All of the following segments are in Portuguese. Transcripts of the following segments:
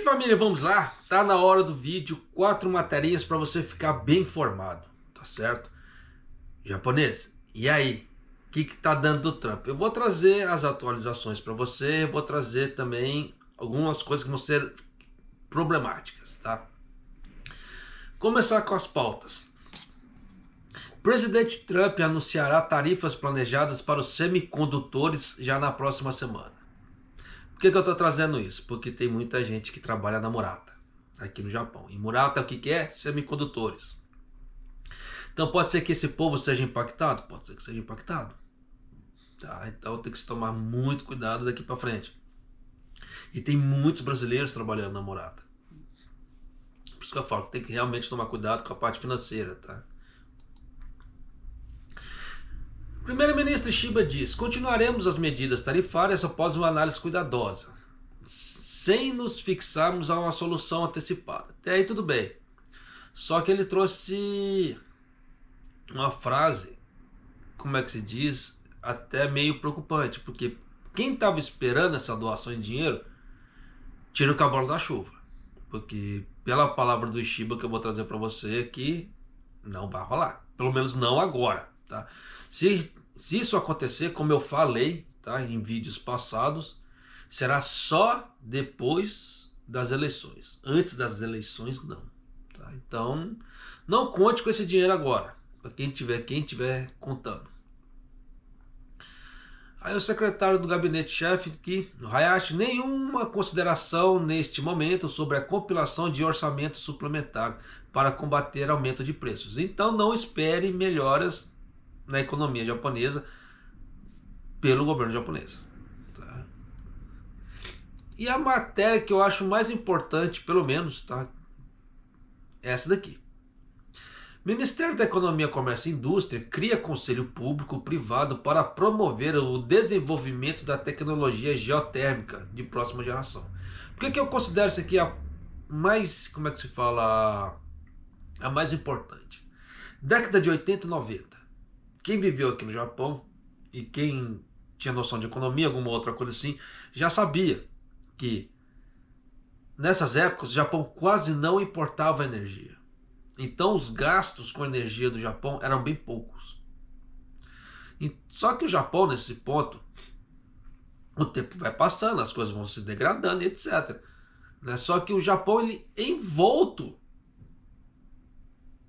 família, vamos lá? Tá na hora do vídeo, 4 matérias para você ficar bem informado, tá certo? Japonês, e aí? O que tá dando do Trump? Eu vou trazer as atualizações para você, vou trazer também algumas coisas que vão ser problemáticas, tá? Começar com as pautas. Presidente Trump anunciará tarifas planejadas para os semicondutores já na próxima semana. Por que eu estou trazendo isso? Porque tem muita gente que trabalha na Murata, aqui no Japão. E Murata, o que é? Semicondutores. Então pode ser que esse povo seja impactado? Pode ser que seja impactado. Tá? Então tem que se tomar muito cuidado daqui para frente. E tem muitos brasileiros trabalhando na Murata. Por isso que eu falo que tem que realmente tomar cuidado com a parte financeira, tá? Primeiro-ministro Shiba diz: continuaremos as medidas tarifárias após uma análise cuidadosa, sem nos fixarmos a uma solução antecipada. Até aí tudo bem. Só que ele trouxe uma frase, como é que se diz, até meio preocupante, porque quem estava esperando essa doação em dinheiro, tira o cavalo da chuva. Porque pela palavra do Shiba que eu vou trazer para você aqui, não vai rolar. Pelo menos não agora, tá? Se isso acontecer, como eu falei, tá, em vídeos passados, será só depois das eleições. Antes das eleições, não. Tá? Então, não conte com esse dinheiro agora, para quem tiver contando. Aí o secretário do gabinete-chefe aqui, no Hayashi, nenhuma consideração neste momento sobre a compilação de orçamento suplementar para combater aumento de preços. Então não espere melhoras na economia japonesa pelo governo japonês. Tá? E a matéria que eu acho mais importante, pelo menos, tá? Essa daqui. Ministério da Economia, Comércio e Indústria cria conselho público-privado para promover o desenvolvimento da tecnologia geotérmica de próxima geração. Por que eu considero isso aqui a mais, como é que se fala, a mais importante? Década de 80 e 90. Quem viveu aqui no Japão e quem tinha noção de economia, alguma outra coisa assim, já sabia que nessas épocas o Japão quase não importava energia. Então os gastos com energia do Japão eram bem poucos. Só que o Japão, nesse ponto, o tempo vai passando, as coisas vão se degradando, etc. Só que o Japão, ele é envolto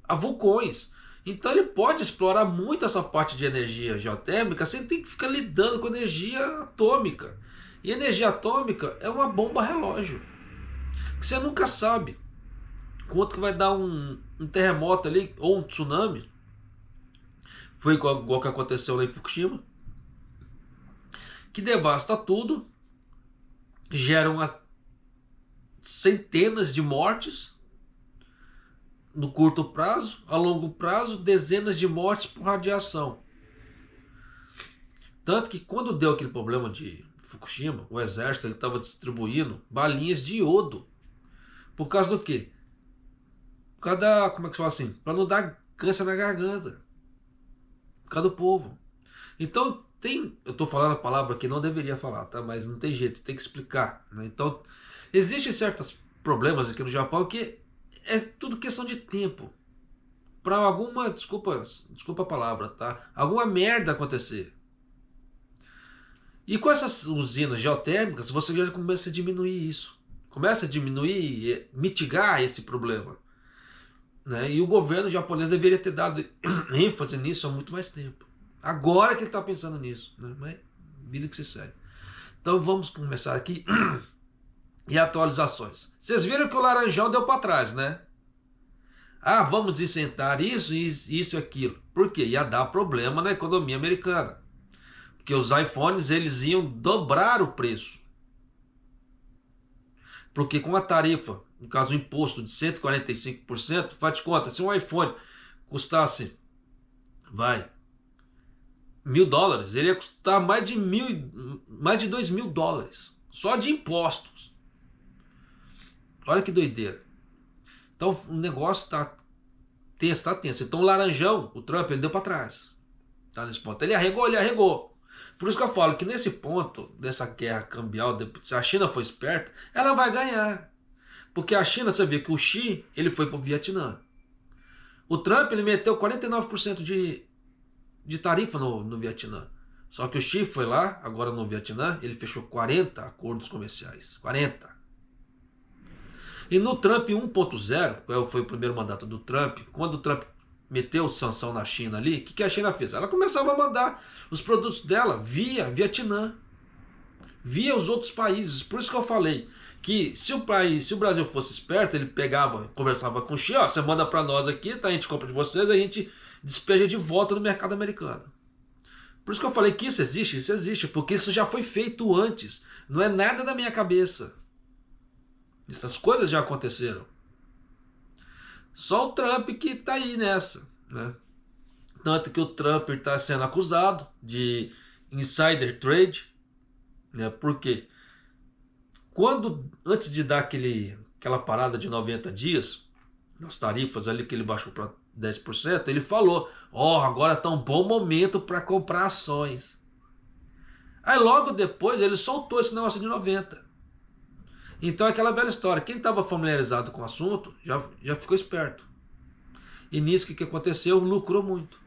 a vulcões. Então ele pode explorar muito essa parte de energia geotérmica sem ter que ficar lidando com energia atômica. E energia atômica é uma bomba relógio, que você nunca sabe quanto que vai dar um terremoto ali, ou um tsunami. Foi igual que aconteceu lá em Fukushima, que devasta tudo, gera centenas de mortes no curto prazo, a longo prazo, dezenas de mortes por radiação. Tanto que quando deu aquele problema de Fukushima, o exército estava distribuindo balinhas de iodo. Por causa do quê? Por causa da, como é que se fala assim? Para não dar câncer na garganta. Por causa do povo. Então eu estou falando a palavra que não deveria falar, tá? Mas não tem jeito, tem que explicar, né? Então existem certos problemas aqui no Japão que é tudo questão de tempo para alguma, desculpa a palavra, tá? Alguma merda acontecer. E com essas usinas geotérmicas, você já começa a diminuir isso. Começa a diminuir, mitigar esse problema. Né? E o governo japonês deveria ter dado ênfase nisso há muito mais tempo. Agora que ele está pensando nisso. Né? Mas vida que se segue. Então vamos começar aqui. E atualizações. Vocês viram que o Laranjão deu para trás, né? Ah, vamos isentar isso e aquilo. Por quê? Ia dar problema na economia americana. Porque os iPhones, eles iam dobrar o preço. Porque com a tarifa, no caso o imposto de 145%, faz de conta, se um iPhone custasse, $1.000, ele ia custar mais de $2.000, só de impostos. Olha que doideira. Então o negócio está tenso. Então o Laranjão, o Trump, ele deu para trás. Tá nesse ponto. Ele arregou. Por isso que eu falo que nesse ponto, dessa guerra cambial, se a China for esperta, ela vai ganhar. Porque a China, você vê que o Xi, ele foi para o Vietnã. O Trump, ele meteu 49% de tarifa no Vietnã. Só que o Xi foi lá, agora no Vietnã, ele fechou 40 acordos comerciais. 40. E no Trump 1.0, que foi o primeiro mandato do Trump, quando o Trump meteu sanção na China ali, o que a China fez? Ela começava a mandar os produtos dela via Vietnã, via os outros países. Por isso que eu falei que se o Brasil fosse esperto, ele pegava, conversava com o Xi, ó, você manda para nós aqui, tá, a gente compra de vocês, a gente despeja de volta no mercado americano. Por isso que eu falei que isso existe, porque isso já foi feito antes. Não é nada da minha cabeça. Essas coisas já aconteceram. Só o Trump que está aí nessa, né? Tanto que o Trump está sendo acusado de insider trade, né? Porque antes de dar aquela parada de 90 dias, nas tarifas ali que ele baixou para 10%, ele falou, agora está um bom momento para comprar ações. Aí logo depois ele soltou esse negócio de 90. Então é aquela bela história, quem estava familiarizado com o assunto já ficou esperto. E nisso que aconteceu, lucrou muito.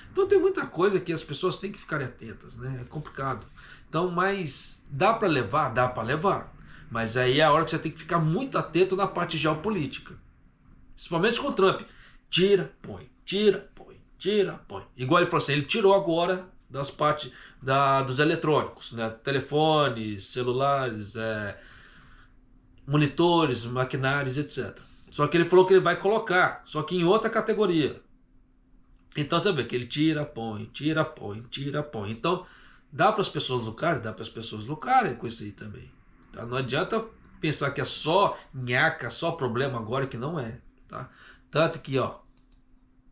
Então tem muita coisa que as pessoas têm que ficarem atentas, né? É complicado. Então, mas dá para levar? Dá para levar. Mas aí é a hora que você tem que ficar muito atento na parte geopolítica. Principalmente com o Trump. Tira, põe, tira, põe, tira, põe. Igual ele falou assim, ele tirou agora das partes dos eletrônicos, né? Telefones, celulares, monitores, maquinários, etc. Só que ele falou que ele vai colocar, só que em outra categoria. Então você vê que ele tira, põe, tira, põe, tira, põe. Então dá para as pessoas lucrarem? Dá para as pessoas lucrarem com isso aí também. Tá? Não adianta pensar que é só nhaca, só problema agora, que não é. Tá? Tanto que, ó.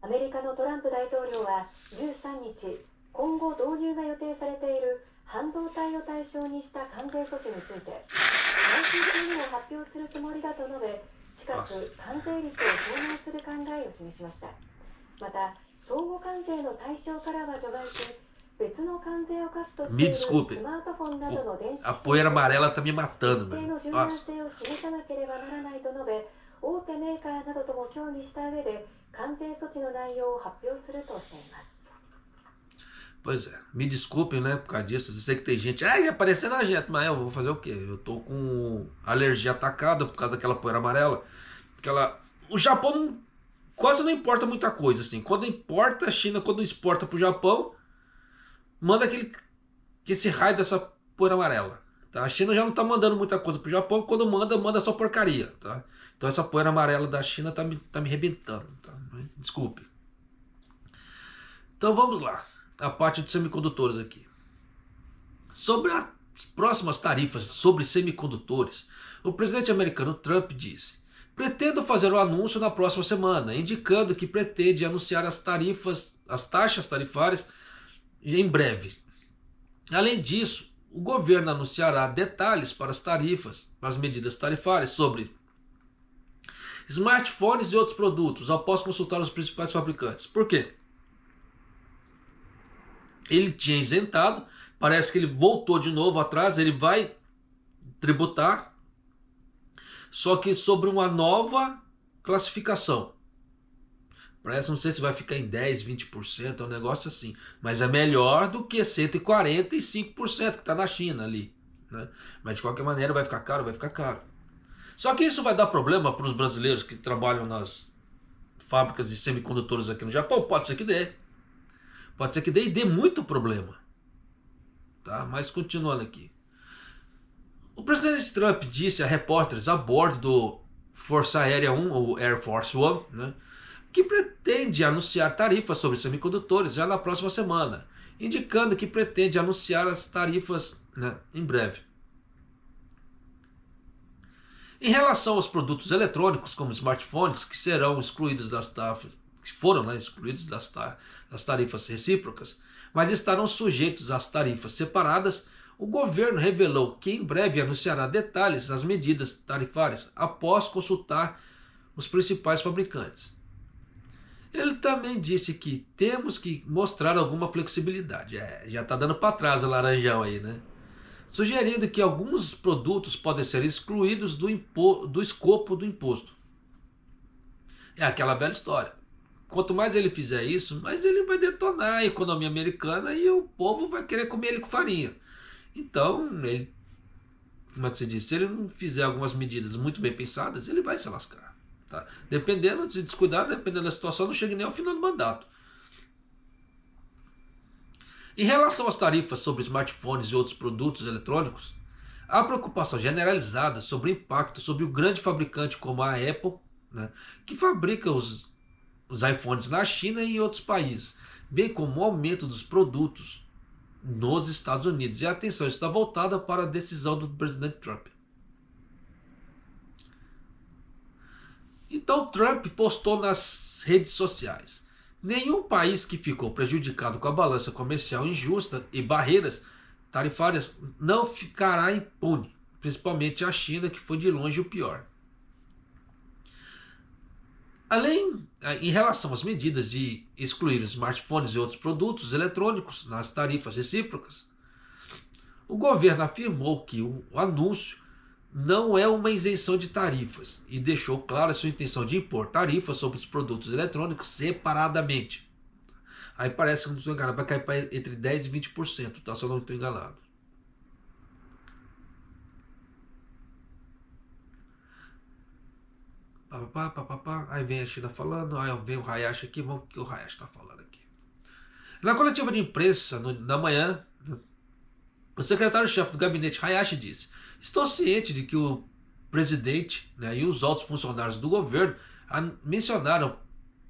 アメリカのトランプ大統領は13日、今後導入が予定されている半導体を対象にした関税措置について、来週中にも発表するつもりだと述べ、近く関税率を表明する考えを示しました。また、相互関税の対象からは除外し、別の関税を課すとしているスマートフォンなどの電子機器 A poeira amarela tá me matando, 一定 mano. の柔軟性を示さなければならないと述べ、大手メーカーなどとも協議した上で関税措置の内容を発表するとしています。 Pois é, me desculpem, né, por causa disso. Eu sei que tem gente, já parecendo a gente, mas eu vou fazer o quê? Eu tô com alergia atacada por causa daquela poeira amarela. O Japão quase não importa muita coisa, assim. Quando importa, a China, quando exporta pro Japão, manda esse raio dessa poeira amarela. Tá? A China já não tá mandando muita coisa pro Japão, quando manda só porcaria, tá? Então essa poeira amarela da China tá me arrebentando, tá? Desculpe. Então vamos lá. A parte de semicondutores aqui. Sobre as próximas tarifas sobre semicondutores, o presidente americano Trump disse: pretendo fazer o anúncio na próxima semana, indicando que pretende anunciar as taxas tarifárias em breve. Além disso, o governo anunciará detalhes para as tarifas, para as medidas tarifárias sobre smartphones e outros produtos, após consultar os principais fabricantes. Por quê? Ele tinha isentado, parece que ele voltou de novo atrás, ele vai tributar, só que sobre uma nova classificação. Parece, não sei se vai ficar em 10, 20%, é um negócio assim, mas é melhor do que 145% que está na China ali, né? Mas de qualquer maneira vai ficar caro, vai ficar caro. Só que isso vai dar problema para os brasileiros que trabalham nas fábricas de semicondutores aqui no Japão? Pode ser que dê. Pode ser que dê e dê muito problema. Tá? Mas continuando aqui. O presidente Trump disse a repórteres a bordo do Força Aérea 1, ou Air Force One, né, que pretende anunciar tarifas sobre semicondutores já na próxima semana, indicando que pretende anunciar as tarifas, né, em breve. Em relação aos produtos eletrônicos, como smartphones, que serão excluídos das tarifas, que foram, né, excluídos das tarifas recíprocas, mas estarão sujeitos às tarifas separadas, o governo revelou que em breve anunciará detalhes das medidas tarifárias após consultar os principais fabricantes. Ele também disse que temos que mostrar alguma flexibilidade. Já está dando para trás o laranjão aí, né? sugerindo que alguns produtos podem ser excluídos do escopo do imposto. É aquela velha história. Quanto mais ele fizer isso, mais ele vai detonar a economia americana e o povo vai querer comer ele com farinha. Então, ele, como é que se diz? Se ele não fizer algumas medidas muito bem pensadas, ele vai se lascar. Tá? Dependendo, se descuidar, dependendo da situação, não chega nem ao final do mandato. Em relação às tarifas sobre smartphones e outros produtos eletrônicos, há preocupação generalizada sobre o impacto sobre o grande fabricante como a Apple, né, que fabrica os iPhones na China e em outros países, bem como o aumento dos produtos nos Estados Unidos. E a atenção está voltada para a decisão do presidente Trump. Então Trump postou nas redes sociais: nenhum país que ficou prejudicado com a balança comercial injusta e barreiras tarifárias não ficará impune, principalmente a China, que foi de longe o pior. Além, em relação às medidas de excluir os smartphones e outros produtos eletrônicos nas tarifas recíprocas, o governo afirmou que o anúncio não é uma isenção de tarifas e deixou clara sua intenção de impor tarifas sobre os produtos eletrônicos separadamente. Aí parece que não estou enganado, vai cair para entre 10% e 20%, tá? Se eu não estou enganado. Aí vem a China falando, aí vem o Hayashi aqui, vamos ver o que o Hayashi está falando aqui. Na coletiva de imprensa, na manhã, o secretário-chefe do gabinete Hayashi disse: estou ciente de que o presidente, né, e os altos funcionários do governo mencionaram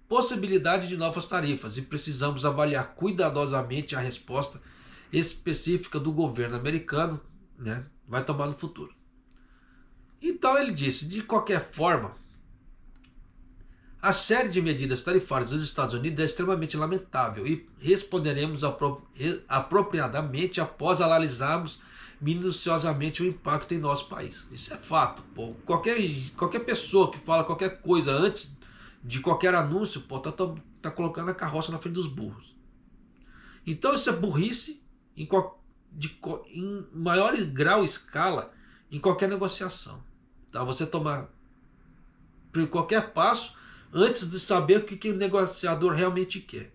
possibilidade de novas tarifas e precisamos avaliar cuidadosamente a resposta específica do governo americano, né, vai tomar no futuro. Então ele disse: de qualquer forma, a série de medidas tarifárias dos Estados Unidos é extremamente lamentável e responderemos apropriadamente após analisarmos minuciosamente o impacto em nosso país. Isso é fato. Pô. Qualquer pessoa que fala qualquer coisa antes de qualquer anúncio, pô, tá colocando a carroça na frente dos burros. Então isso é burrice em maior grau e escala em qualquer negociação. Tá? Você tomar qualquer passo antes de saber o que o negociador realmente quer.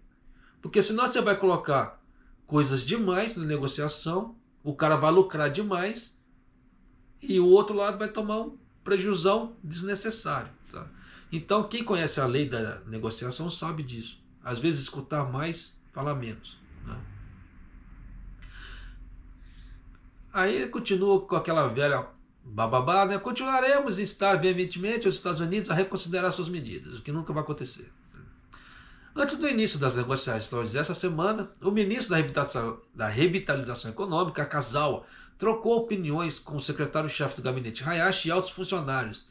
Porque senão você vai colocar coisas demais na negociação, o cara vai lucrar demais e o outro lado vai tomar um prejuzão desnecessário. Tá? Então quem conhece a lei da negociação sabe disso. Às vezes escutar mais, falar menos. Tá? Aí ele continua com aquela velha bababá, né? Continuaremos a instar veementemente os Estados Unidos a reconsiderar suas medidas, o que nunca vai acontecer. Antes do início das negociações dessa semana, o ministro da Revitalização Econômica, Akazawa, trocou opiniões com o secretário-chefe do gabinete Hayashi e altos funcionários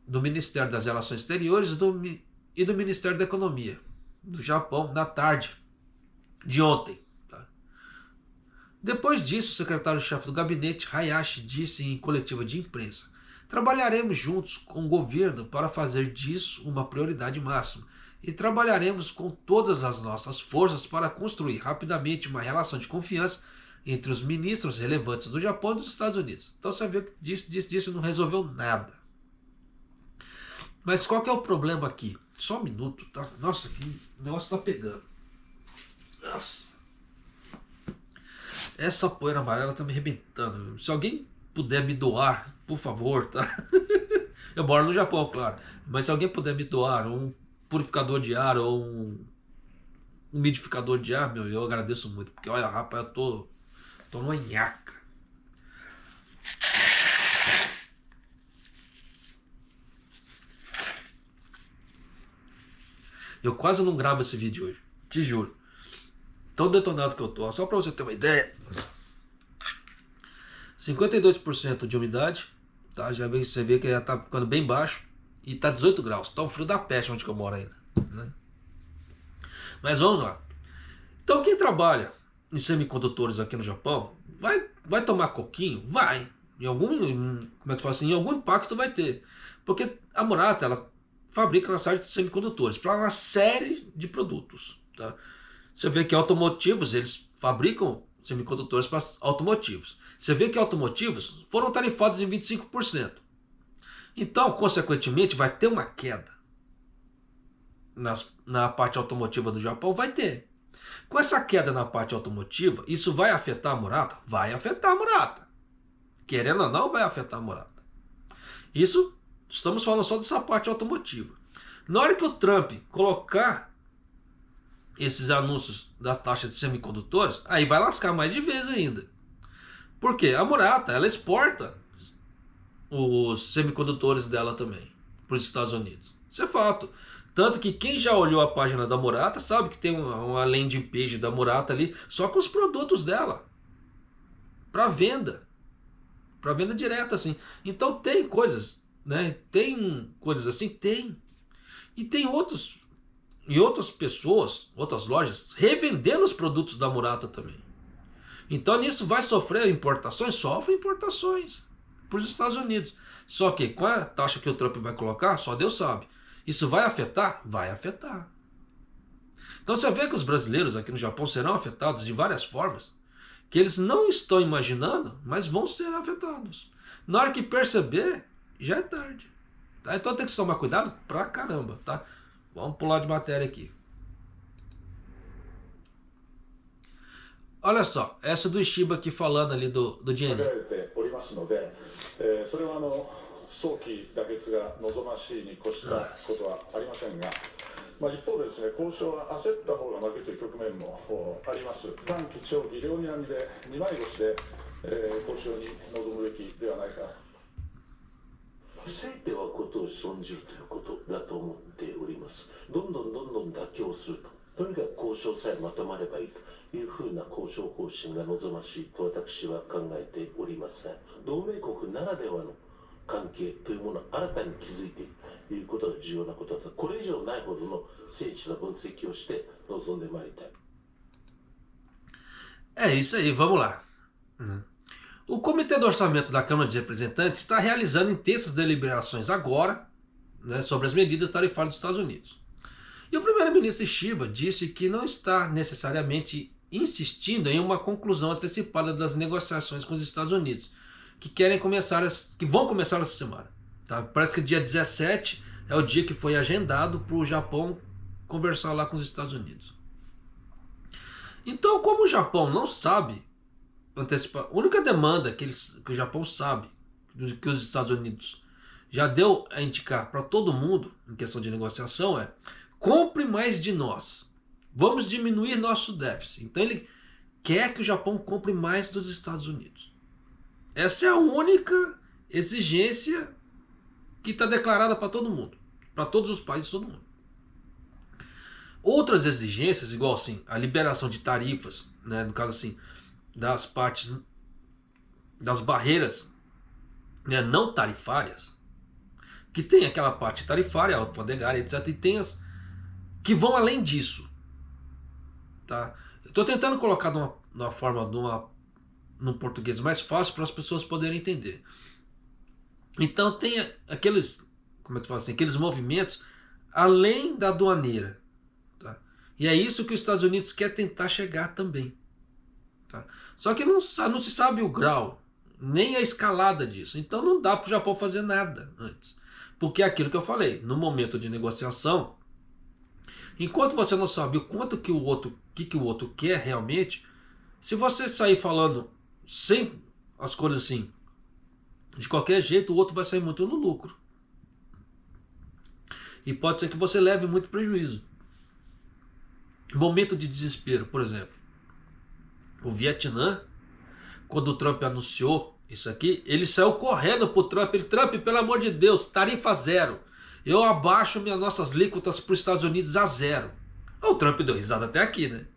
do Ministério das Relações Exteriores e do Ministério da Economia do Japão na tarde de ontem. Depois disso, o secretário-chefe do gabinete, Hayashi, disse em coletiva de imprensa: trabalharemos juntos com o governo para fazer disso uma prioridade máxima e trabalharemos com todas as nossas forças para construir rapidamente uma relação de confiança entre os ministros relevantes do Japão e dos Estados Unidos. Então você vê que disse não resolveu nada. Mas qual que é o problema aqui? Só um minuto, tá? Nossa, que o negócio tá pegando. Nossa. Essa poeira amarela tá me arrebentando. Se alguém puder me doar, por favor, tá? Eu moro no Japão, claro. Mas se alguém puder me doar um purificador de ar ou um umidificador de ar, eu agradeço muito. Porque, olha, rapaz, eu tô numa nhaca. Eu quase não gravo esse vídeo hoje. Te juro. Tão detonado que eu tô. Só pra você ter uma ideia. 52% de umidade. Tá? Você vê que já tá ficando bem baixo. E tá 18 graus. Tá um frio da peste onde que eu moro ainda. Né? Mas vamos lá. Então quem trabalha em semicondutores aqui no Japão, vai tomar coquinho? Vai. Como é que fala assim? Em algum impacto vai ter. Porque a Murata, ela fabrica uma série de semicondutores para uma série de produtos. Tá? Você vê que automotivos, eles fabricam semicondutores para automotivos. Você vê que automotivos foram tarifados em 25%. Então, consequentemente, vai ter uma queda na parte automotiva do Japão, vai ter. Com essa queda na parte automotiva, isso vai afetar a Murata? Vai afetar a Murata. Querendo ou não, vai afetar a Murata. Isso, estamos falando só dessa parte automotiva. Na hora que o Trump colocar esses anúncios da taxa de semicondutores, aí vai lascar mais de vez ainda. Por quê? A Murata, ela exporta os semicondutores dela também para os Estados Unidos. Isso é fato. Tanto que quem já olhou a página da Murata sabe que tem uma landing page da Murata ali só com os produtos dela para venda. Para venda direta, assim. Então tem coisas, né? Tem coisas assim? Tem. E tem outras pessoas, outras lojas, revendendo os produtos da Murata também. Então nisso vai sofrer importações? Sofre importações para os Estados Unidos. Só que com a taxa que o Trump vai colocar, só Deus sabe. Isso vai afetar? Vai afetar. Então você vê que os brasileiros aqui no Japão serão afetados de várias formas, que eles não estão imaginando, mas vão ser afetados. Na hora que perceber, já é tarde. Tá? Então tem que tomar cuidado pra caramba. Tá? Vamos pular de matéria aqui. Olha só, essa do Shiba aqui falando ali do dinheiro. 早期妥結が望ましいに越したことはありませんが、一方でですね、交渉は焦った方が負けという局面もあります。短期長期両にらみで二枚腰で、交渉に臨むべきではないか。全てはことを損じるということだと思っております。どんどん妥協すると、とにかく交渉さえまとまればいいというふうな交渉方針が望ましいと私は考えておりません。同盟国ならではの関係というものを新たに築いていくということが重要なことだ。これ以上ないほどの精緻な分析をして臨んでまいりたい。É isso aí, vamos lá. O Comitê do Orçamento da Câmara dos Representantes está realizando intensas deliberações agora, né, sobre as medidas tarifárias dos Estados Unidos. E o primeiro-ministro Shiba disse que não está necessariamente insistindo em uma conclusão antecipada das negociações com os Estados Unidos, que vão começar essa semana. Tá? Parece que dia 17 é o dia que foi agendado para o Japão conversar lá com os Estados Unidos. Então, como o Japão não sabe antecipar, a única demanda que o Japão sabe, que os Estados Unidos já deu a indicar para todo mundo, em questão de negociação, é: compre mais de nós, vamos diminuir nosso déficit. Então ele quer que o Japão compre mais dos Estados Unidos. Essa é a única exigência que está declarada para todo mundo, para todos os países, todo mundo. Outras exigências, igual assim, a liberação de tarifas, né, no caso assim, das partes, das barreiras, né, não tarifárias, que tem aquela parte tarifária, alfandegária, etc., e tem as que vão além disso. Tá? Eu estou tentando colocar de uma forma, num português mais fácil para as pessoas poderem entender. Então tem aqueles, como é que fala assim, aqueles movimentos além da aduaneira. Tá? E é isso que os Estados Unidos quer tentar chegar também. Tá? Só que não se sabe o grau, nem a escalada disso. Então não dá para o Japão fazer nada antes. Porque é aquilo que eu falei, no momento de negociação, enquanto você não sabe o quanto que o outro quer realmente, se você sair falando sem as coisas assim, de qualquer jeito, o outro vai sair muito no lucro. E pode ser que você leve muito prejuízo. Momento de desespero, por exemplo. O Vietnã, quando o Trump anunciou isso aqui, ele saiu correndo pro Trump. Trump, pelo amor de Deus, tarifa zero. Eu abaixo nossas alíquotas para os Estados Unidos a zero. O Trump deu risada até aqui, né?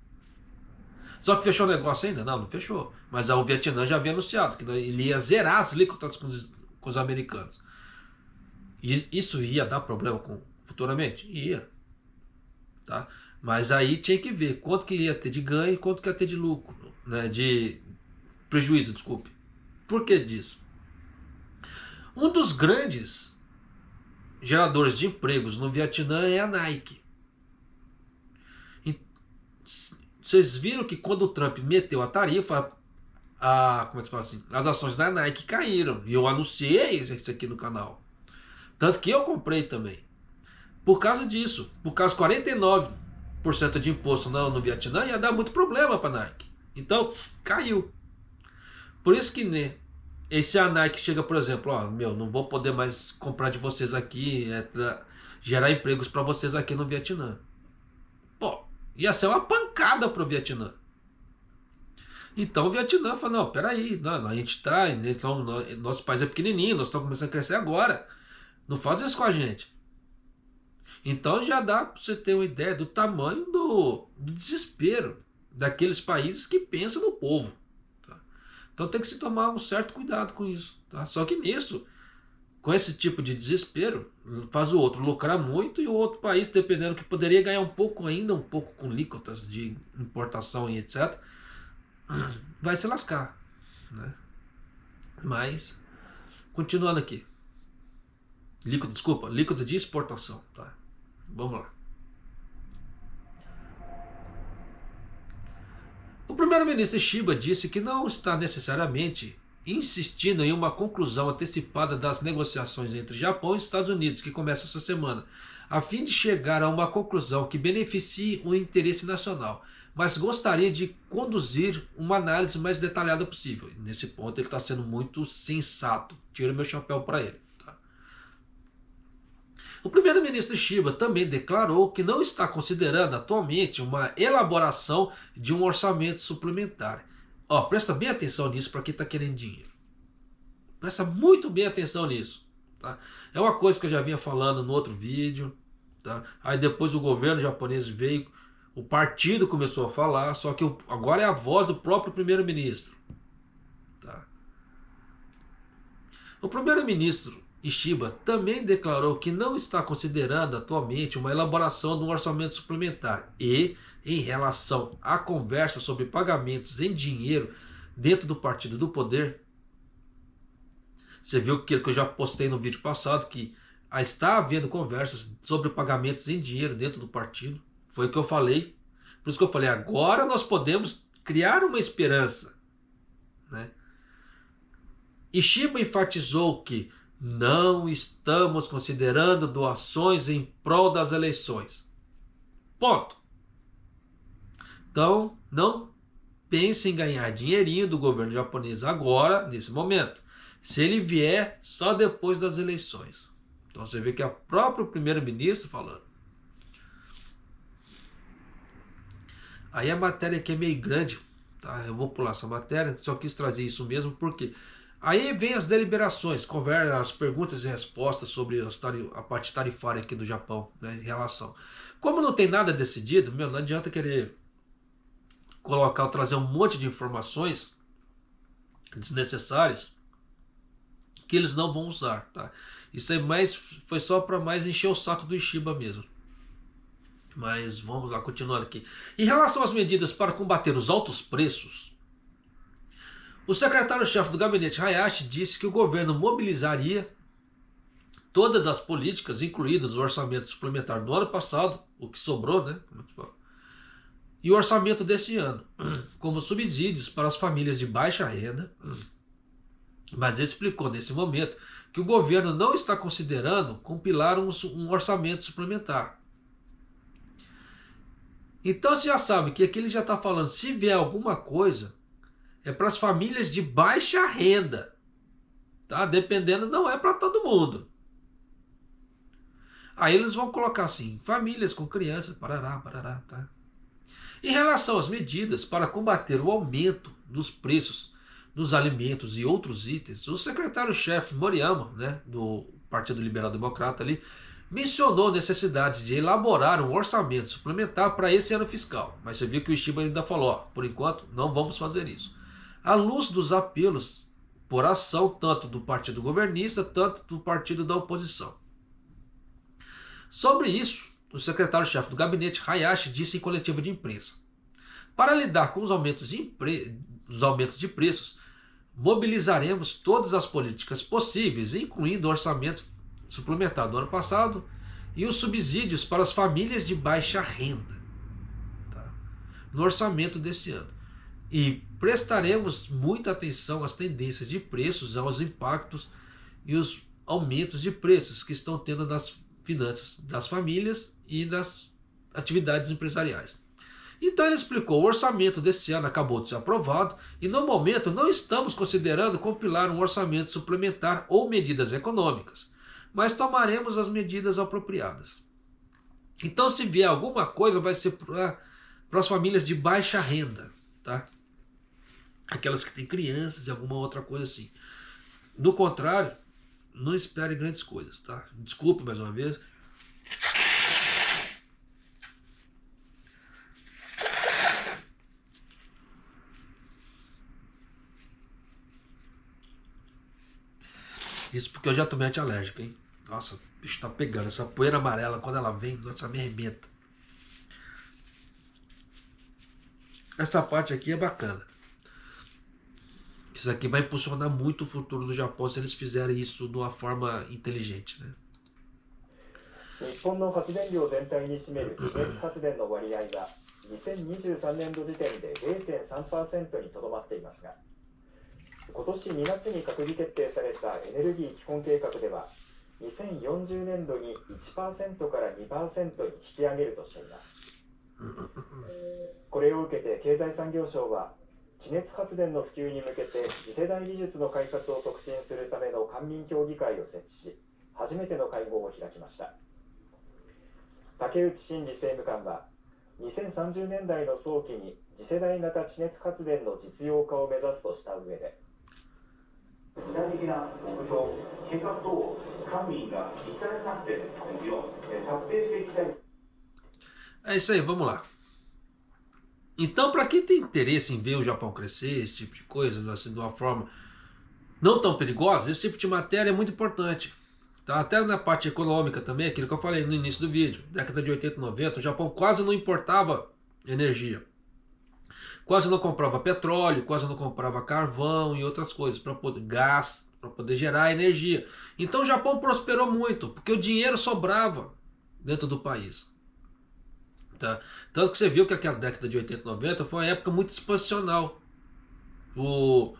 Só que fechou o negócio ainda? Não fechou. Mas o Vietnã já havia anunciado que ele ia zerar as alíquotas com os americanos. E isso ia dar problema futuramente? Ia. Tá? Mas aí tinha que ver quanto que ia ter de ganho e quanto que ia ter de lucro. Né? De prejuízo, desculpe. Por que disso? Um dos grandes geradores de empregos no Vietnã é a Nike. Vocês viram que quando o Trump meteu a tarifa, como é que se fala assim? As ações da Nike caíram. E eu anunciei isso aqui no canal. Tanto que eu comprei também. Por causa disso. Por causa de 49% de imposto no Vietnã, ia dar muito problema para a Nike. Então, caiu. Por isso que, né, se a Nike chega, por exemplo, ó, não vou poder mais comprar de vocês aqui, gerar empregos para vocês aqui no Vietnã. Pô, ia ser uma pancada pro Vietnã. Então o Vietnã fala, não, peraí, não, a gente tá, então, nosso país é pequenininho, nós estamos começando a crescer agora. Não faz isso com a gente. Então já dá para você ter uma ideia do tamanho do desespero daqueles países que pensam no povo. Tá? Então tem que se tomar um certo cuidado com isso. Tá? Só que nisso, com esse tipo de desespero, faz o outro lucrar muito e o outro país, dependendo que poderia ganhar um pouco com alíquotas de importação e etc., vai se lascar. Né? Mas, continuando aqui. Líquida de exportação. Tá? Vamos lá. O primeiro-ministro Shiba disse que não está necessariamente insistindo em uma conclusão antecipada das negociações entre Japão e Estados Unidos, que começam essa semana, a fim de chegar a uma conclusão que beneficie o interesse nacional, mas gostaria de conduzir uma análise mais detalhada possível. Nesse ponto ele está sendo muito sensato. Tiro meu chapéu para ele. Tá? O primeiro-ministro Shiba também declarou que não está considerando atualmente uma elaboração de um orçamento suplementar. Ó, presta bem atenção nisso para quem está querendo dinheiro. Presta muito bem atenção nisso. Tá? É uma coisa que eu já vinha falando no outro vídeo. Tá? Aí depois o governo japonês veio, o partido começou a falar, só que agora é a voz do próprio primeiro-ministro. Tá? O primeiro-ministro Shiba também declarou que não está considerando atualmente uma elaboração de um orçamento suplementar e, em relação à conversa sobre pagamentos em dinheiro dentro do partido do poder, você viu aquilo que eu já postei no vídeo passado, que está havendo conversas sobre pagamentos em dinheiro dentro do partido. Foi o que eu falei. Por isso que eu falei, agora nós podemos criar uma esperança. Né? E Shiba enfatizou que não estamos considerando doações em prol das eleições. Ponto. Então, não pense em ganhar dinheirinho do governo japonês agora, nesse momento. Se ele vier só depois das eleições. Então você vê que é o próprio primeiro-ministro falando. Aí a matéria aqui é meio grande. Tá? Eu vou pular essa matéria. Só quis trazer isso mesmo porque... Aí vem as deliberações, as perguntas e respostas sobre a parte tarifária aqui do Japão, né, em relação. Como não tem nada decidido, não adianta querer trazer um monte de informações desnecessárias que eles não vão usar. Tá? Isso aí foi só para mais encher o saco do Shiba mesmo. Mas vamos lá, continuando aqui. Em relação às medidas para combater os altos preços, o secretário-chefe do gabinete Hayashi disse que o governo mobilizaria todas as políticas incluídas no orçamento suplementar do ano passado, o que sobrou, né? E o orçamento desse ano, como subsídios para as famílias de baixa renda, mas explicou nesse momento que o governo não está considerando compilar um orçamento suplementar. Então você já sabe que aqui ele já está falando, se vier alguma coisa, é para as famílias de baixa renda. Tá? Dependendo, não é para todo mundo. Aí eles vão colocar assim, famílias com crianças, parará, tá? Em relação às medidas para combater o aumento dos preços dos alimentos e outros itens, o secretário-chefe Moriyama, né, do Partido Liberal Democrata ali, mencionou necessidades de elaborar um orçamento suplementar para esse ano fiscal. Mas você viu que o Shiba ainda falou, ó, por enquanto não vamos fazer isso. À luz dos apelos por ação tanto do partido governista, tanto do partido da oposição. Sobre isso, o secretário-chefe do gabinete Hayashi disse em coletiva de imprensa: para lidar com os aumentos de preços, mobilizaremos todas as políticas possíveis, incluindo o orçamento suplementar do ano passado e os subsídios para as famílias de baixa renda, tá? No orçamento desse ano. E prestaremos muita atenção às tendências de preços, aos impactos e os aumentos de preços que estão tendo nas finanças das famílias e das atividades empresariais. Então ele explicou, o orçamento desse ano acabou de ser aprovado e no momento não estamos considerando compilar um orçamento suplementar ou medidas econômicas, mas tomaremos as medidas apropriadas. Então se vier alguma coisa vai ser para as famílias de baixa renda, tá? Aquelas que têm crianças e alguma outra coisa assim. Do contrário, não espere grandes coisas, tá? Desculpe mais uma vez. Isso porque eu já tomei antialérgico, hein? Nossa, o bicho tá pegando. Essa poeira amarela, quando ela vem, nossa, me arrebenta. Essa parte aqui é bacana. Isso aqui vai impulsionar muito o futuro do Japão se eles fizerem isso de uma forma inteligente, né? 日本の発電量全体に占める地熱発電の割合が2023年度時点で 0.3% にとどまっていますが、今年2月に閣議決定されたエネルギー基本計画では2040年度に 1% から 2% に引き上げるとしています。これを受けて経済産業省は地熱発電の普及に向けて次世代技術の開発を促進するための官民協議会を設置し、初めての会合を開きました。竹内真二政務官は2030年代の早期に次世代型地熱発電の実用化を目指すとした上で、具体的な目標、計画等を官民が一体になって策定していきたい。É isso aí, vamos lá. Então, para quem tem interesse em ver o Japão crescer, esse tipo de coisa, assim, de uma forma não tão perigosa, esse tipo de matéria é muito importante. Tá? Até na parte econômica também, aquilo que eu falei no início do vídeo, década de 80 e 90, o Japão quase não importava energia. Quase não comprava petróleo, quase não comprava carvão e outras coisas, para poder gás, para poder gerar energia. Então o Japão prosperou muito, porque o dinheiro sobrava dentro do país. Tá? Tanto que você viu que aquela década de 80 e 90 foi uma época muito expansional pro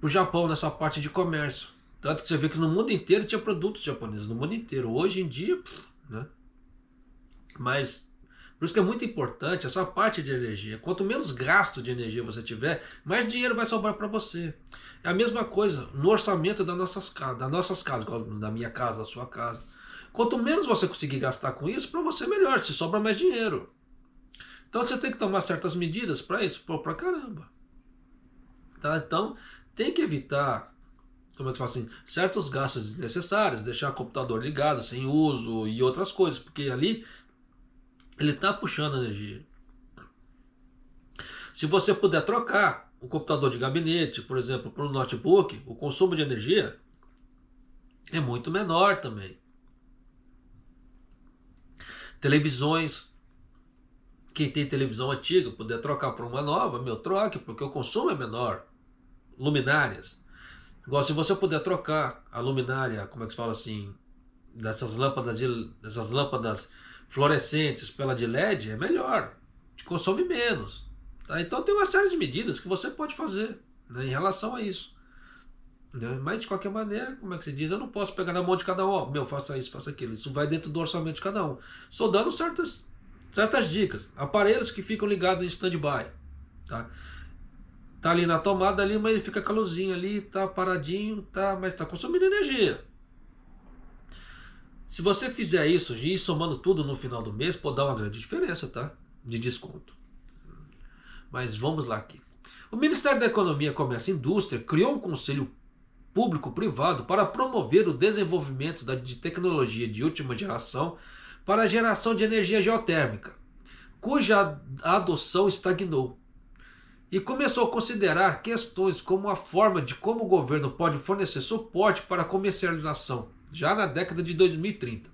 Japão nessa parte de comércio. Tanto que você viu que no mundo inteiro tinha produtos japoneses, no mundo inteiro. Hoje em dia, né? Mas por isso que é muito importante essa parte de energia. Quanto menos gasto de energia você tiver, mais dinheiro vai sobrar para você. É a mesma coisa no orçamento das nossas casas, da minha casa, da sua casa. Quanto menos você conseguir gastar com isso, para você melhor, se sobra mais dinheiro. Então você tem que tomar certas medidas para isso, pra caramba. Tá? Então tem que evitar, como é que fala assim, certos gastos desnecessários, deixar o computador ligado, sem uso e outras coisas, porque ali ele está puxando energia. Se você puder trocar o computador de gabinete, por exemplo, por um notebook, o consumo de energia é muito menor também. Televisões, quem tem televisão antiga, puder trocar por uma nova, troque, porque o consumo é menor. Luminárias. Igual se você puder trocar a luminária, como é que se fala assim, dessas lâmpadas fluorescentes pela de LED, é melhor, te consome menos. Tá? Então tem uma série de medidas que você pode fazer, né, em relação a isso. Né? Mas de qualquer maneira, como é que se diz, eu não posso pegar na mão de cada um, faça isso, faça aquilo. Isso vai dentro do orçamento de cada um. Estou dando certas dicas. Aparelhos que ficam ligados em stand-by. Tá? Tá ali na tomada ali, mas ele fica com a luzinha ali, tá paradinho, tá, mas tá consumindo energia. Se você fizer isso e ir somando tudo no final do mês, pode dar uma grande diferença, tá? De desconto. Mas vamos lá aqui. O Ministério da Economia, Comércio e Indústria criou um conselho público-privado para promover o desenvolvimento de tecnologia de última geração para a geração de energia geotérmica, cuja adoção estagnou. E começou a considerar questões como a forma de como o governo pode fornecer suporte para a comercialização, já na década de 2030.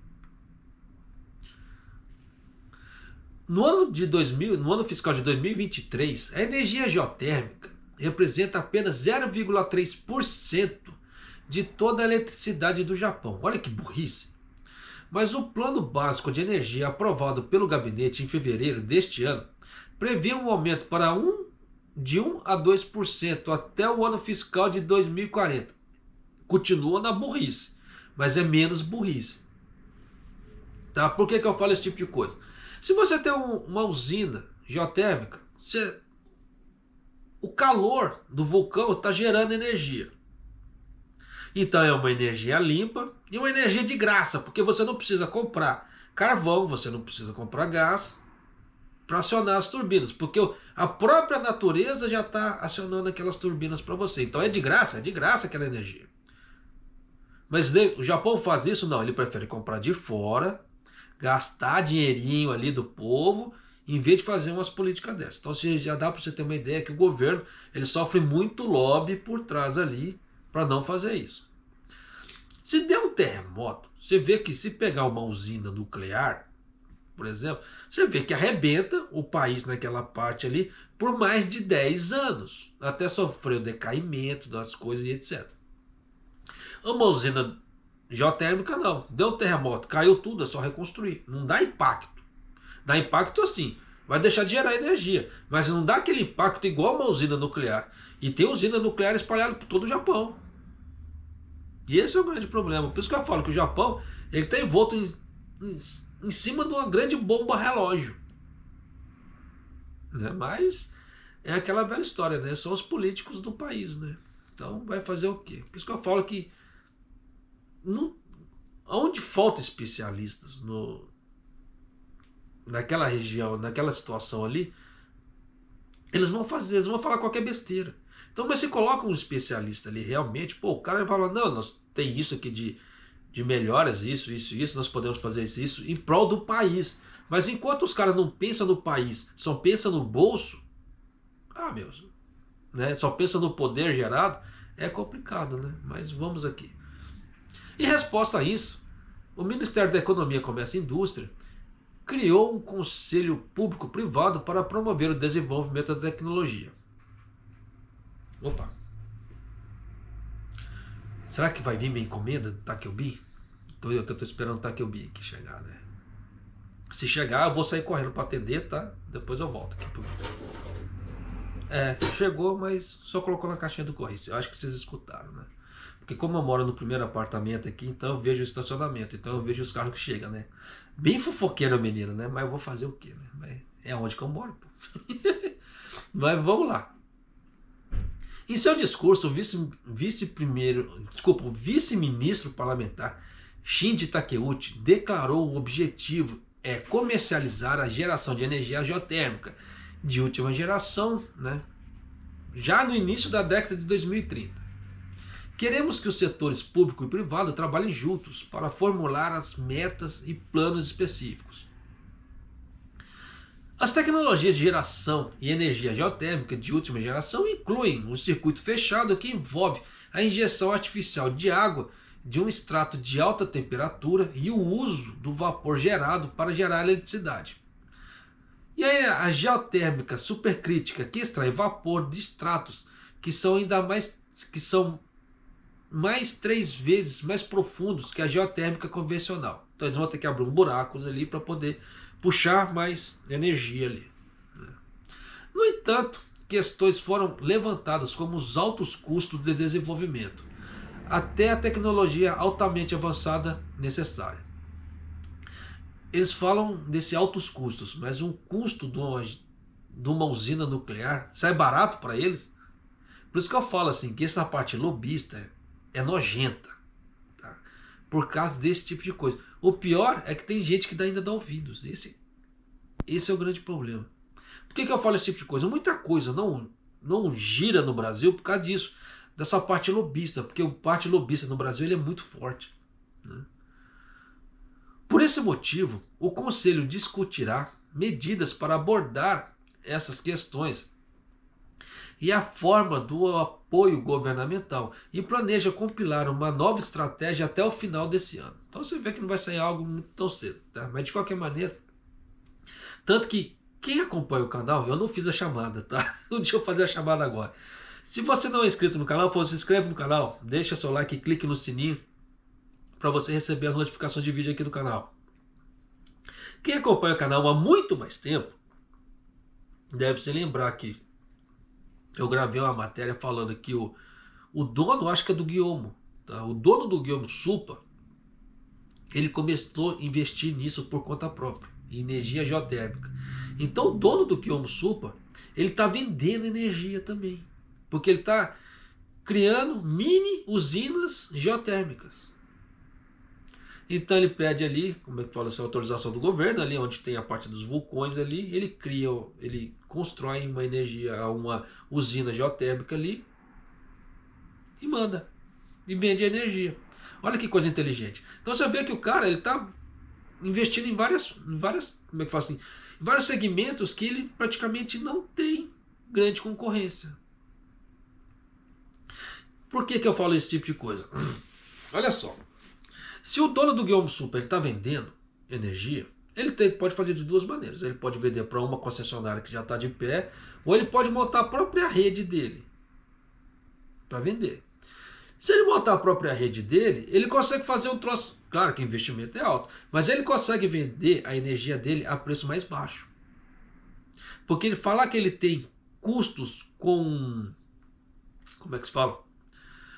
No ano fiscal de 2023, a energia geotérmica representa apenas 0,3% de toda a eletricidade do Japão. Olha que burrice! Mas o Plano Básico de Energia aprovado pelo gabinete em fevereiro deste ano prevê um aumento para 1 de 1 a 2% até o ano fiscal de 2040. Continua na burrice, mas é menos burrice. Tá? Por que eu falo esse tipo de coisa? Se você tem uma usina geotérmica, o calor do vulcão está gerando energia. Então é uma energia limpa e uma energia de graça, porque você não precisa comprar carvão, você não precisa comprar gás para acionar as turbinas, porque a própria natureza já está acionando aquelas turbinas para você. Então é de graça aquela energia. Mas o Japão faz isso? Não, ele prefere comprar de fora, gastar dinheirinho ali do povo, em vez de fazer umas políticas dessas. Então já dá para você ter uma ideia que o governo ele sofre muito lobby por trás ali para não fazer isso. Se der um terremoto, você vê que se pegar uma usina nuclear, por exemplo, você vê que arrebenta o país naquela parte ali por mais de 10 anos, até sofrer o decaimento das coisas e etc. Uma usina geotérmica não, deu um terremoto, caiu tudo, é só reconstruir, não dá impacto. Dá impacto assim, vai deixar de gerar energia, mas não dá aquele impacto igual uma usina nuclear. E tem usina nuclear espalhada por todo o Japão. E esse é o grande problema. Por isso que eu falo que o Japão ele está envolto em cima de uma grande bomba relógio. Né? Mas é aquela velha história, né? São os políticos do país, né? Então vai fazer o quê? Por isso que eu falo que onde falta especialistas naquela região, naquela situação ali, eles vão falar qualquer besteira. Então, mas se coloca um especialista ali realmente, o cara fala, não, nós tem isso aqui de melhoras, isso, nós podemos fazer isso em prol do país. Mas enquanto os caras não pensam no país, só pensam no bolso, né, só pensam no poder gerado, é complicado, né? Mas vamos aqui. Em resposta a isso, o Ministério da Economia, Comércio e Indústria criou um conselho público-privado para promover o desenvolvimento da tecnologia. Opa! Será que vai vir minha encomenda do Takeubi? Eu estou esperando o Takeubi aqui chegar, né? Se chegar, eu vou sair correndo para atender, tá? Depois eu volto aqui. Chegou, mas só colocou na caixinha do correio. Eu acho que vocês escutaram, né? Porque como eu moro no primeiro apartamento aqui, então eu vejo o estacionamento, então eu vejo os carros que chegam, né? Bem fofoqueiro, menino, né? Mas eu vou fazer o quê, né? Mas é onde que eu moro, pô. Mas vamos lá. Em seu discurso, o vice-ministro parlamentar Shinji Takeuchi declarou o objetivo é comercializar a geração de energia geotérmica de última geração, né? Já no início da década de 2030. Queremos que os setores público e privado trabalhem juntos para formular as metas e planos específicos. As tecnologias de geração e energia geotérmica de última geração incluem um circuito fechado que envolve a injeção artificial de água de um extrato de alta temperatura e o uso do vapor gerado para gerar eletricidade. E aí a geotérmica supercrítica que extrai vapor de extratos que são mais 3 vezes mais profundos que a geotérmica convencional. Então eles vão ter que abrir buracos ali para poder puxar mais energia ali. No entanto, questões foram levantadas como os altos custos de desenvolvimento, até a tecnologia altamente avançada necessária. Eles falam desse altos custos, mas um custo de uma usina nuclear sai barato para eles? Por isso que eu falo assim, que essa parte lobista é nojenta, tá? Por causa desse tipo de coisa. O pior é que tem gente que ainda dá ouvidos. Esse é o grande problema. Por que eu falo esse tipo de coisa? Muita coisa não gira no Brasil por causa disso, dessa parte lobista, porque a parte lobista no Brasil ele é muito forte, né? Por esse motivo, o Conselho discutirá medidas para abordar essas questões e a forma do apoio governamental e planeja compilar uma nova estratégia até o final desse ano. Então você vê que não vai sair algo muito tão cedo, tá? Mas de qualquer maneira, tanto que quem acompanha o canal, eu não fiz a chamada, tá? Deixa eu fazer a chamada agora. Se você não é inscrito no canal, se inscreve no canal, deixa seu like e clique no sininho para você receber as notificações de vídeo aqui do canal. Quem acompanha o canal há muito mais tempo deve se lembrar que eu gravei uma matéria falando que o dono, acho que é do Guillaume, tá? O dono do Guillaume Supa, ele começou a investir nisso por conta própria, em energia geotérmica. Então o dono do Guillaume Supa, ele está vendendo energia também, porque ele está criando mini usinas geotérmicas. Então ele pede ali, como é que fala, essa autorização do governo, ali onde tem a parte dos vulcões ali, ele constrói uma energia, uma usina geotérmica ali e manda, e vende energia. Olha que coisa inteligente. Então você vê que o cara, ele está investindo em várias, como é que fala assim, em vários segmentos que ele praticamente não tem grande concorrência. Por que eu falo esse tipo de coisa? Olha só. Se o dono do Guillaume Supa está vendendo energia, ele pode fazer de duas maneiras. Ele pode vender para uma concessionária que já está de pé, ou ele pode montar a própria rede dele para vender. Se ele montar a própria rede dele, ele consegue fazer um troço. Claro que o investimento é alto, mas ele consegue vender a energia dele a preço mais baixo. Porque ele falar que ele tem custos com... Como é que se fala?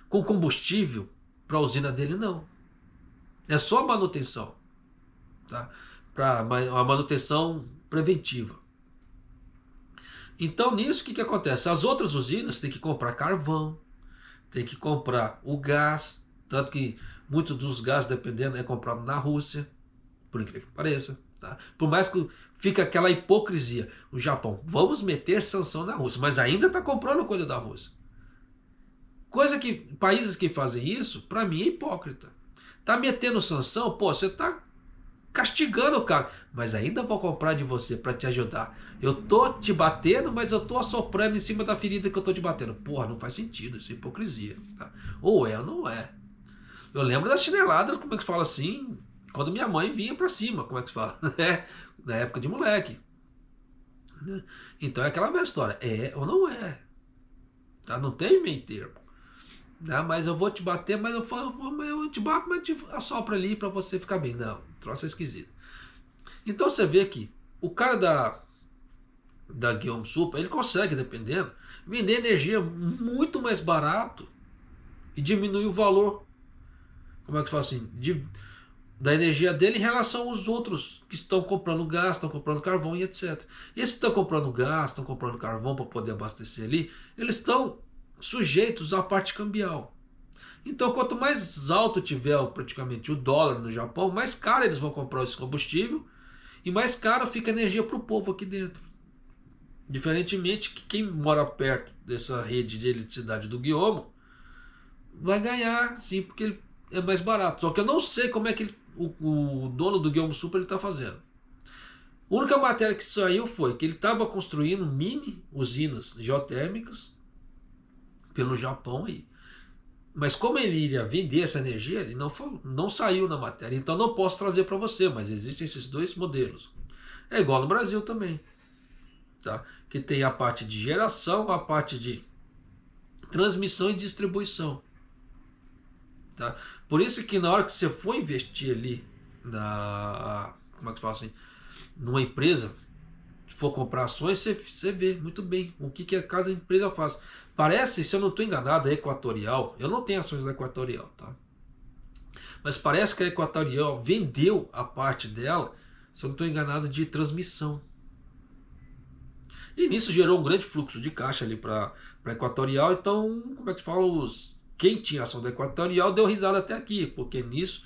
Com combustível para a usina dele, não. É só a manutenção, tá? Para a manutenção preventiva. Então nisso o que acontece? As outras usinas têm que comprar carvão, tem que comprar o gás, tanto que muitos dos gás, dependendo, é comprado na Rússia, por incrível que pareça. Tá? Por mais que fica aquela hipocrisia, o Japão, vamos meter sanção na Rússia, mas ainda está comprando coisa da Rússia. Coisa que países que fazem isso, para mim é hipócrita. Tá metendo sanção, pô, você tá castigando o cara, mas ainda vou comprar de você para te ajudar. Eu tô te batendo, mas eu tô assoprando em cima da ferida que eu tô te batendo. Porra, não faz sentido, isso é hipocrisia. Tá? Ou é ou não é. Eu lembro das chineladas, como é que fala assim, quando minha mãe vinha para cima, como é que se fala? Na época de moleque. Então é aquela mesma história, é ou não é. Tá? Não tem meio termo. Não, mas eu vou te bater, mas eu te bato, mas te assopro ali para você ficar bem. Não, o troço é esquisito. Então você vê que o cara da Guillaume Supa, ele consegue, dependendo, vender energia muito mais barato e diminuir o valor, como é que fala assim, da energia dele em relação aos outros que estão comprando gás, estão comprando carvão e etc. E esses que estão comprando gás, estão comprando carvão para poder abastecer ali, eles estão sujeitos à parte cambial. Então quanto mais alto tiver praticamente o dólar no Japão, mais caro eles vão comprar esse combustível e mais caro fica a energia para o povo aqui dentro. Diferentemente que quem mora perto dessa rede de eletricidade do Guillaume vai ganhar sim, porque ele é mais barato. Só que eu não sei como é que o dono do Guillaume Supa está fazendo. A única matéria que saiu foi que ele estava construindo mini usinas geotérmicas pelo Japão aí. Mas como ele iria vender essa energia, ele não saiu na matéria. Então não posso trazer para você, mas existem esses dois modelos. É igual no Brasil também. Tá? Que tem a parte de geração, a parte de transmissão e distribuição. Tá? Por isso que na hora que você for investir ali como é que fala assim, numa empresa, se for comprar ações, você vê muito bem o que cada empresa faz. Parece, se eu não estou enganado, a Equatorial, eu não tenho ações da Equatorial, tá? Mas parece que a Equatorial vendeu a parte dela, se eu não estou enganado, de transmissão. E nisso gerou um grande fluxo de caixa ali para a Equatorial. Então, como é que fala, quem tinha ação da Equatorial deu risada até aqui, porque nisso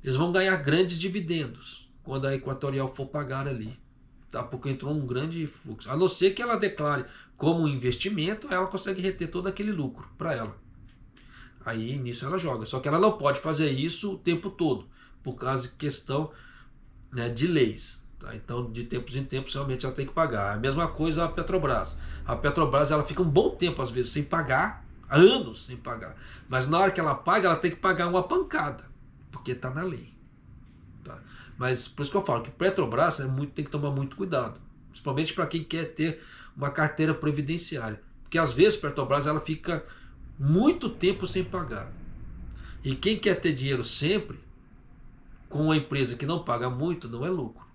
eles vão ganhar grandes dividendos quando a Equatorial for pagar ali. Tá? Porque entrou um grande fluxo. A não ser que ela declare como um investimento, ela consegue reter todo aquele lucro para ela. Aí nisso ela joga. Só que ela não pode fazer isso o tempo todo, por causa de questão, né, de leis. Tá? Então de tempos em tempos realmente ela tem que pagar. A mesma coisa a Petrobras. A Petrobras ela fica um bom tempo às vezes sem pagar, anos sem pagar. Mas na hora que ela paga, ela tem que pagar uma pancada, porque está na lei. Tá? Mas por isso que eu falo que Petrobras tem que tomar muito cuidado. Principalmente para quem quer ter uma carteira previdenciária. Porque às vezes a Petrobras ela fica muito tempo sem pagar. E quem quer ter dinheiro sempre, com uma empresa que não paga muito, não é lucro.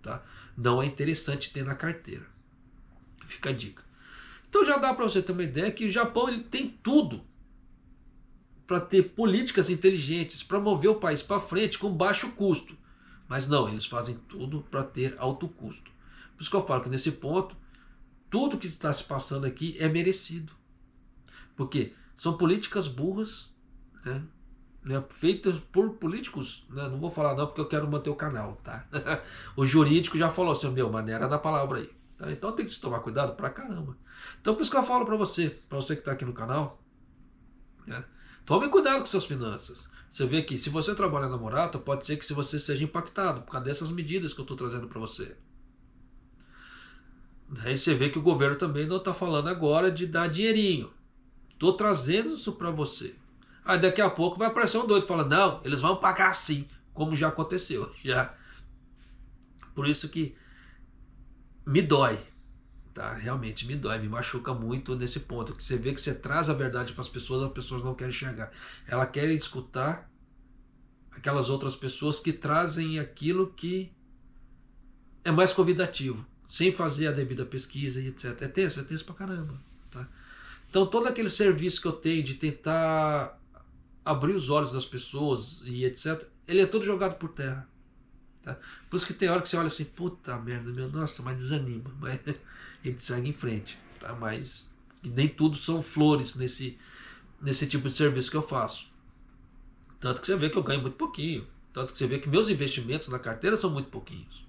Tá? Não é interessante ter na carteira. Fica a dica. Então já dá para você ter uma ideia que o Japão ele tem tudo para ter políticas inteligentes, para mover o país para frente com baixo custo. Mas não, eles fazem tudo para ter alto custo. Por isso que eu falo que nesse ponto, tudo que está se passando aqui é merecido. Porque são políticas burras, né? Feitas por políticos, né? Não vou falar não porque eu quero manter o canal, tá? O jurídico já falou assim, maneira da palavra aí. Tá? Então tem que se tomar cuidado pra caramba. Então por isso que eu falo pra você que está aqui no canal, né? Tome cuidado com suas finanças. Você vê que se você trabalha na Morata, pode ser que você seja impactado por causa dessas medidas que eu estou trazendo para você. Aí você vê que o governo também não está falando agora de dar dinheirinho. Estou trazendo isso para você. Aí daqui a pouco vai aparecer um doido falando, não, eles vão pagar sim, como já aconteceu. Já. Por isso que me dói. Tá? Realmente me dói, me machuca muito nesse ponto. Que você vê que você traz a verdade para as pessoas não querem enxergar. Elas querem escutar aquelas outras pessoas que trazem aquilo que é mais convidativo, sem fazer a devida pesquisa e etc. É tenso pra caramba. Tá? Então todo aquele serviço que eu tenho de tentar abrir os olhos das pessoas e etc., ele é todo jogado por terra. Tá? Por isso que tem hora que você olha assim, puta merda, nossa, mas desanima. Mas ele segue em frente. Tá? Mas nem tudo são flores nesse tipo de serviço que eu faço. Tanto que você vê que eu ganho muito pouquinho. Tanto que você vê que meus investimentos na carteira são muito pouquinhos.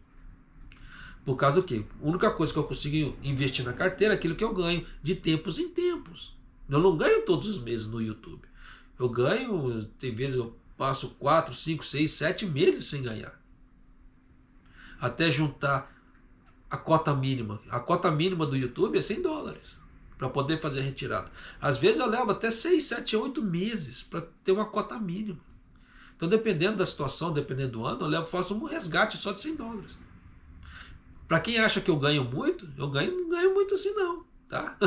Por causa do quê? A única coisa que eu consigo investir na carteira é aquilo que eu ganho de tempos em tempos. Eu não ganho todos os meses no YouTube. Eu ganho, tem vezes eu passo 4, 5, 6, 7 meses sem ganhar. Até juntar a cota mínima. A cota mínima do YouTube é $100 para poder fazer a retirada. Às vezes eu levo até 6, 7, 8 meses para ter uma cota mínima. Então dependendo da situação, dependendo do ano, eu faço um resgate só de $100. Para quem acha que eu ganho muito, não ganho muito assim não. Tá?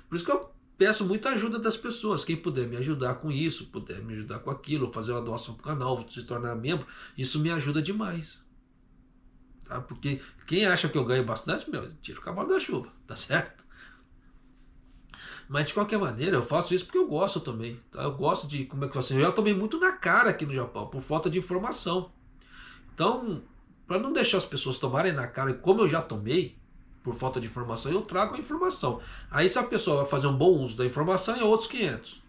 Por isso que eu peço muita ajuda das pessoas. Quem puder me ajudar com isso, puder me ajudar com aquilo, fazer uma doação para o canal, se tornar membro, isso me ajuda demais. Tá? Porque quem acha que eu ganho bastante, tira o cavalo da chuva, tá certo? Mas de qualquer maneira, eu faço isso porque eu gosto também. Tá? Eu gosto de, como é que eu já tomei muito na cara aqui no Japão, por falta de informação. Então, para não deixar as pessoas tomarem na cara, como eu já tomei, por falta de informação, eu trago a informação. Aí se a pessoa vai fazer um bom uso da informação, é outros 500.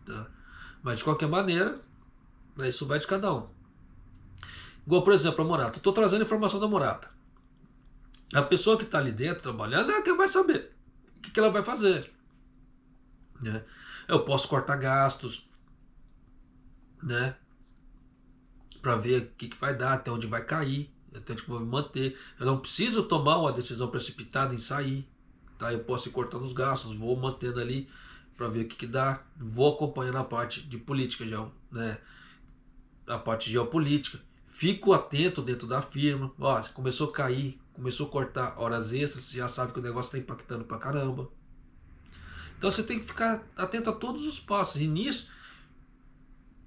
Tá? Mas de qualquer maneira, isso vai de cada um. Igual, por exemplo, a Morata. Estou trazendo informação da Morata. A pessoa que está ali dentro trabalhando, ela vai saber o que ela vai fazer. Né? Eu posso cortar gastos, né? Para ver o que vai dar, até onde vai cair, até onde vou me manter. Eu não preciso tomar uma decisão precipitada em sair. Tá? Eu posso ir cortando os gastos, vou mantendo ali para ver o que dá. Vou acompanhando a parte de política, já, né? A parte geopolítica. Fico atento dentro da firma. Ó, começou a cair, começou a cortar horas extras, você já sabe que o negócio está impactando pra caramba. Então você tem que ficar atento a todos os passos. E nisso,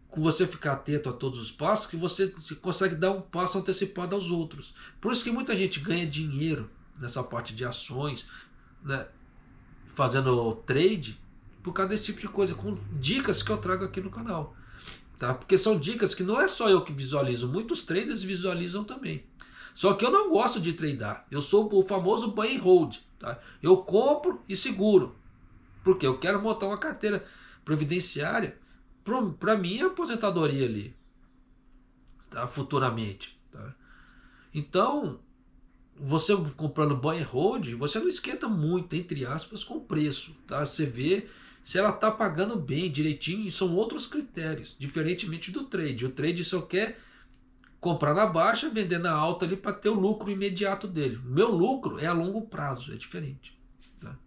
com você ficar atento a todos os passos, que você consegue dar um passo antecipado aos outros. Por isso que muita gente ganha dinheiro nessa parte de ações, né, fazendo trade, por causa desse tipo de coisa, com dicas que eu trago aqui no canal. Tá? Porque são dicas que não é só eu que visualizo, muitos traders visualizam também. Só que eu não gosto de tradar. Eu sou o famoso buy and hold. Tá? Eu compro e seguro. Porque eu quero montar uma carteira previdenciária para minha aposentadoria ali. Tá? Futuramente. Tá? Então, você comprando buy and hold, você não esquenta muito, entre aspas, com o preço. Tá? Você vê se ela está pagando bem, direitinho, e são outros critérios, diferentemente do trade. O trade só quer comprar na baixa, vender na alta ali para ter o lucro imediato dele. O meu lucro é a longo prazo, é diferente. Tá?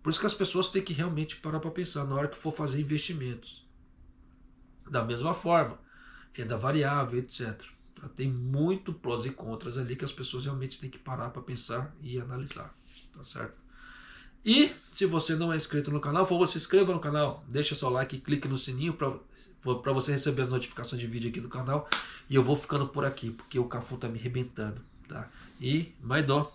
Por isso que as pessoas têm que realmente parar para pensar na hora que for fazer investimentos. Da mesma forma, renda variável, etc. Tá? Tem muito prós e contras ali que as pessoas realmente têm que parar para pensar e analisar. Tá certo? E se você não é inscrito no canal, por favor, se inscreva no canal, deixa seu like e clique no sininho para você receber as notificações de vídeo aqui do canal. E eu vou ficando por aqui, porque o Cafu tá me arrebentando, tá? E mais dó.